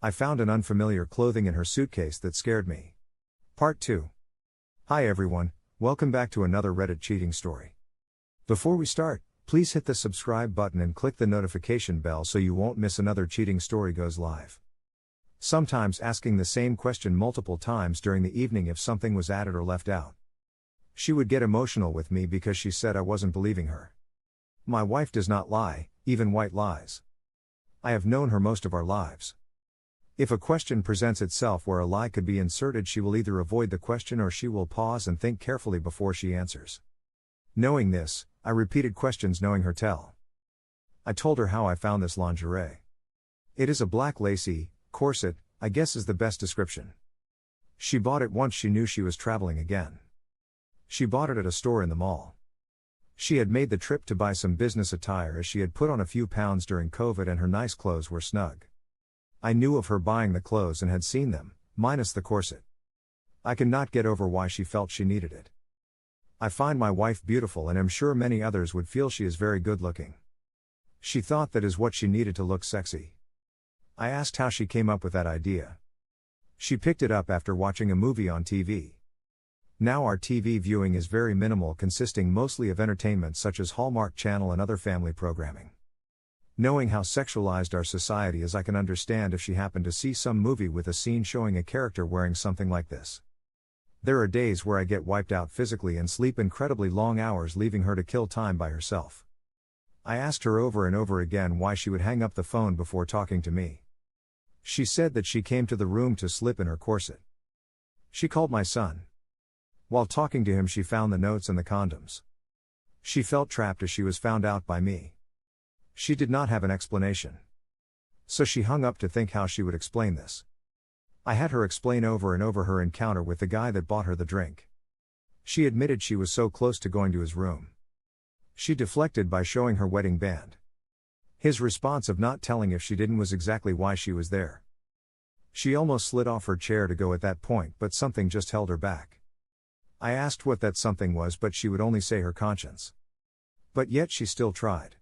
I found an unfamiliar clothing in her suitcase that scared me. Part 2. Hi everyone, welcome back to another Reddit cheating story. Before we start, please hit the subscribe button and click the notification bell so you won't miss another cheating story goes live. Sometimes asking the same question multiple times during the evening if something was added or left out. She would get emotional with me because she said I wasn't believing her. My wife does not lie, even white lies. I have known her most of our lives. If a question presents itself where a lie could be inserted, she will either avoid the question or she will pause and think carefully before she answers. Knowing this, I repeated questions knowing her tell. I told her how I found this lingerie. It is a black lacy corset, I guess is the best description. She bought it once she knew she was traveling again. She bought it at a store in the mall. She had made the trip to buy some business attire as she had put on a few pounds during COVID and her nice clothes were snug. I knew of her buying the clothes and had seen them, minus the corset. I cannot get over why she felt she needed it. I find my wife beautiful and am sure many others would feel she is very good looking. She thought that is what she needed to look sexy. I asked how she came up with that idea. She picked it up after watching a movie on TV. Now our TV viewing is very minimal, consisting mostly of entertainment such as Hallmark Channel and other family programming. Knowing how sexualized our society is, I can understand if she happened to see some movie with a scene showing a character wearing something like this. There are days where I get wiped out physically and sleep incredibly long hours, leaving her to kill time by herself. I asked her over and over again why she would hang up the phone before talking to me. She said that she came to the room to slip in her corset. She called my son. While talking to him, she found the notes and the condoms. She felt trapped as she was found out by me. She did not have an explanation. So she hung up to think how she would explain this. I had her explain over and over her encounter with the guy that bought her the drink. She admitted she was so close to going to his room. She deflected by showing her wedding band. His response of not telling if she didn't was exactly why she was there. She almost slid off her chair to go at that point, but something just held her back. I asked what that something was, but she would only say her conscience. But yet she still tried.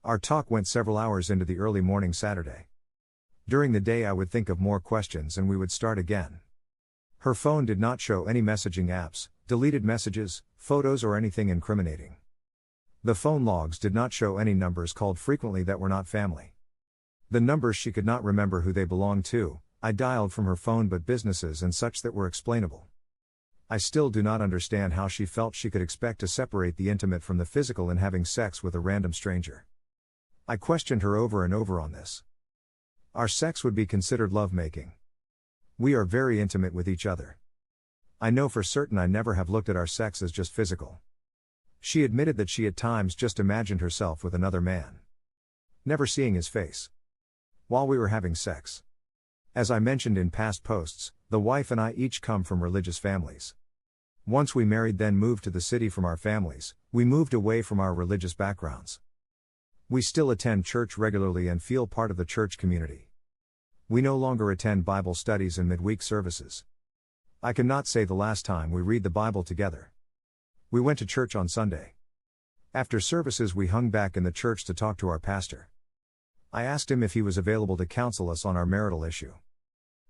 Our talk went several hours into the early morning Saturday. During the day I would think of more questions and we would start again. Her phone did not show any messaging apps, deleted messages, photos or anything incriminating. The phone logs did not show any numbers called frequently that were not family. The numbers she could not remember who they belonged to, I dialed from her phone, but businesses and such that were explainable. I still do not understand how she felt she could expect to separate the intimate from the physical in having sex with a random stranger. I questioned her over and over on this. Our sex would be considered lovemaking. We are very intimate with each other. I know for certain I never have looked at our sex as just physical. She admitted that she at times just imagined herself with another man, never seeing his face, while we were having sex. As I mentioned in past posts, the wife and I each come from religious families. Once we married, then moved to the city from our families, we moved away from our religious backgrounds. We still attend church regularly and feel part of the church community. We no longer attend Bible studies and midweek services. I cannot say the last time we read the Bible together. We went to church on Sunday. After services we hung back in the church to talk to our pastor. I asked him if he was available to counsel us on our marital issue.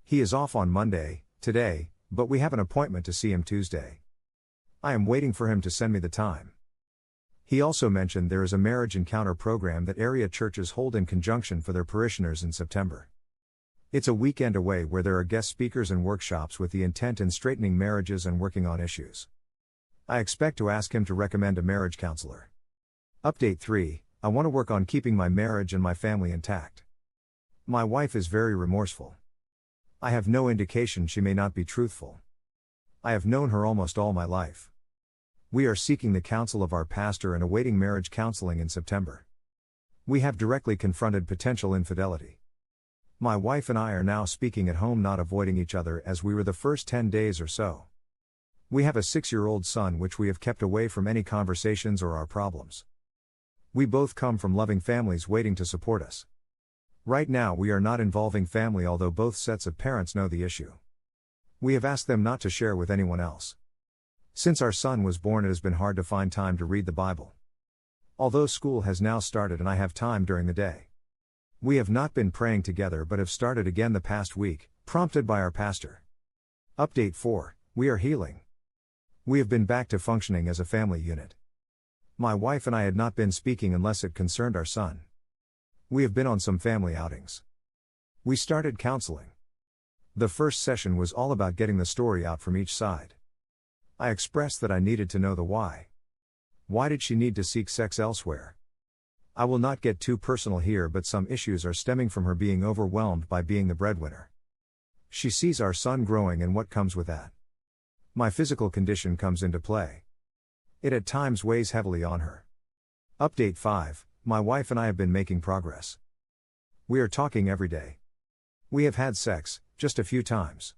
He is off on Monday, today, but we have an appointment to see him Tuesday. I am waiting for him to send me the time. He also mentioned there is a marriage encounter program that area churches hold in conjunction for their parishioners in September. It's a weekend away where there are guest speakers and workshops with the intent in straightening marriages and working on issues. I expect to ask him to recommend a marriage counselor. Update 3, I want to work on keeping my marriage and my family intact. My wife is very remorseful. I have no indication she may not be truthful. I have known her almost all my life. We are seeking the counsel of our pastor and awaiting marriage counseling in September. We have directly confronted potential infidelity. My wife and I are now speaking at home, not avoiding each other as we were the first 10 days or so. We have a 6-year-old son which we have kept away from any conversations or our problems. We both come from loving families waiting to support us. Right now we are not involving family, although both sets of parents know the issue. We have asked them not to share with anyone else. Since our son was born, it has been hard to find time to read the Bible. Although school has now started and I have time during the day. We have not been praying together but have started again the past week, prompted by our pastor. Update 4, we are healing. We have been back to functioning as a family unit. My wife and I had not been speaking unless it concerned our son. We have been on some family outings. We started counseling. The first session was all about getting the story out from each side. I expressed that I needed to know the why. Why did she need to seek sex elsewhere? I will not get too personal here, but some issues are stemming from her being overwhelmed by being the breadwinner. She sees our son growing and what comes with that. My physical condition comes into play. It at times weighs heavily on her. Update 5, my wife and I have been making progress. We are talking every day. We have had sex, just a few times.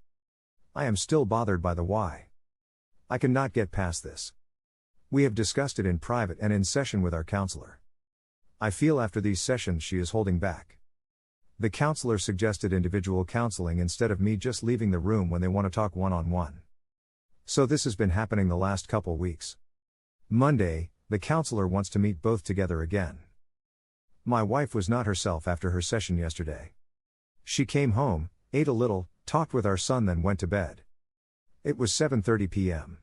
I am still bothered by the why. I cannot get past this. We have discussed it in private and in session with our counselor. I feel after these sessions she is holding back. The counselor suggested individual counseling instead of me just leaving the room when they want to talk one-on-one. So this has been happening the last couple weeks. Monday, the counselor wants to meet both together again. My wife was not herself after her session yesterday. She came home, ate a little, talked with our son, then went to bed. It was 7:30 p.m.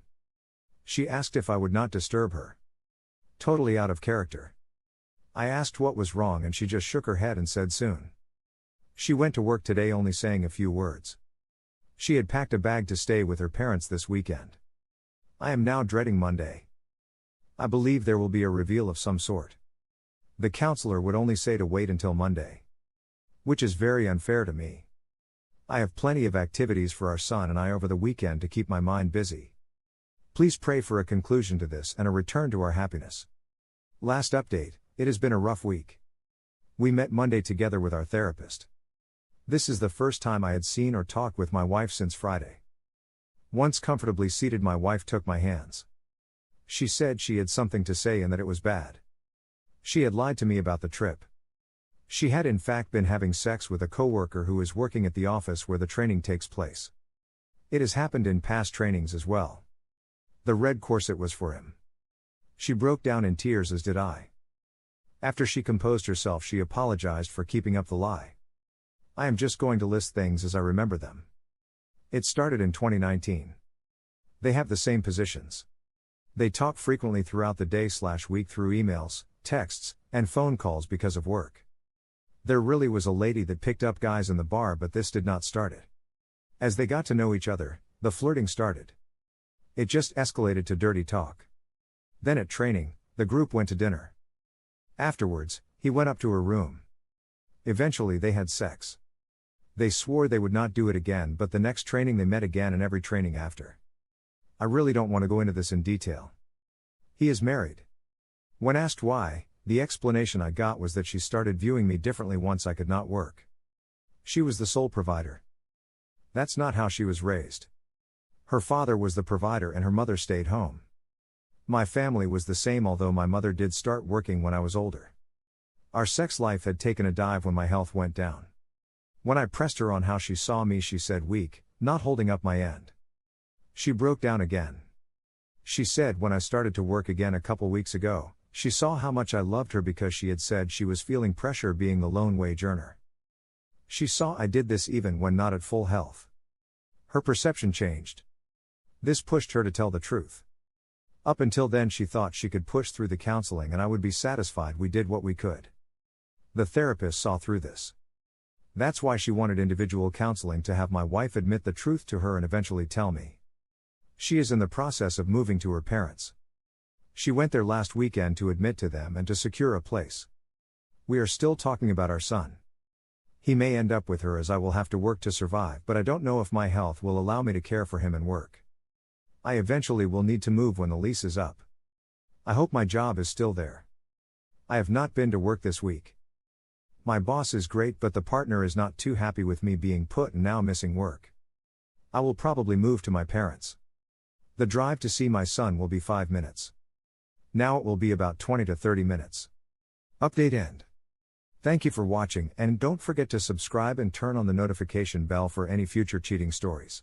She asked if I would not disturb her. Totally out of character. I asked what was wrong and she just shook her head and said soon. She went to work today only saying a few words. She had packed a bag to stay with her parents this weekend. I am now dreading Monday. I believe there will be a reveal of some sort. The counselor would only say to wait until Monday. Which is very unfair to me. I have plenty of activities for our son and I over the weekend to keep my mind busy. Please pray for a conclusion to this and a return to our happiness. Last update, it has been a rough week. We met Monday together with our therapist. This is the first time I had seen or talked with my wife since Friday. Once comfortably seated, my wife took my hands. She said she had something to say and that it was bad. She had lied to me about the trip. She had in fact been having sex with a coworker who is working at the office where the training takes place. It has happened in past trainings as well. The red corset was for him. She broke down in tears, as did I. After she composed herself, she apologized for keeping up the lie. I am just going to list things as I remember them. It started in 2019. They have the same positions. They talk frequently throughout the day/week through emails, texts, and phone calls because of work. There really was a lady that picked up guys in the bar, but this did not start it. As they got to know each other, the flirting started. It just escalated to dirty talk. Then at training, the group went to dinner. Afterwards, he went up to her room. Eventually they had sex. They swore they would not do it again, but the next training they met again and every training after. I really don't want to go into this in detail. He is married. When asked why, the explanation I got was that she started viewing me differently once I could not work. She was the sole provider. That's not how she was raised. Her father was the provider and her mother stayed home. My family was the same, although my mother did start working when I was older. Our sex life had taken a dive when my health went down. When I pressed her on how she saw me, she said weak, not holding up my end. She broke down again. She said when I started to work again a couple weeks ago, she saw how much I loved her because she had said she was feeling pressure being the lone wage earner. She saw I did this even when not at full health. Her perception changed. This pushed her to tell the truth. Up until then she thought she could push through the counseling and I would be satisfied we did what we could. The therapist saw through this. That's why she wanted individual counseling, to have my wife admit the truth to her and eventually tell me. She is in the process of moving to her parents. She went there last weekend to admit to them and to secure a place. We are still talking about our son. He may end up with her as I will have to work to survive, but I don't know if my health will allow me to care for him and work. I eventually will need to move when the lease is up. I hope my job is still there. I have not been to work this week. My boss is great, but the partner is not too happy with me being put and now missing work. I will probably move to my parents. The drive to see my son will be 5 minutes. Now it will be about 20 to 30 minutes. Update end. Thank you for watching, and don't forget to subscribe and turn on the notification bell for any future cheating stories.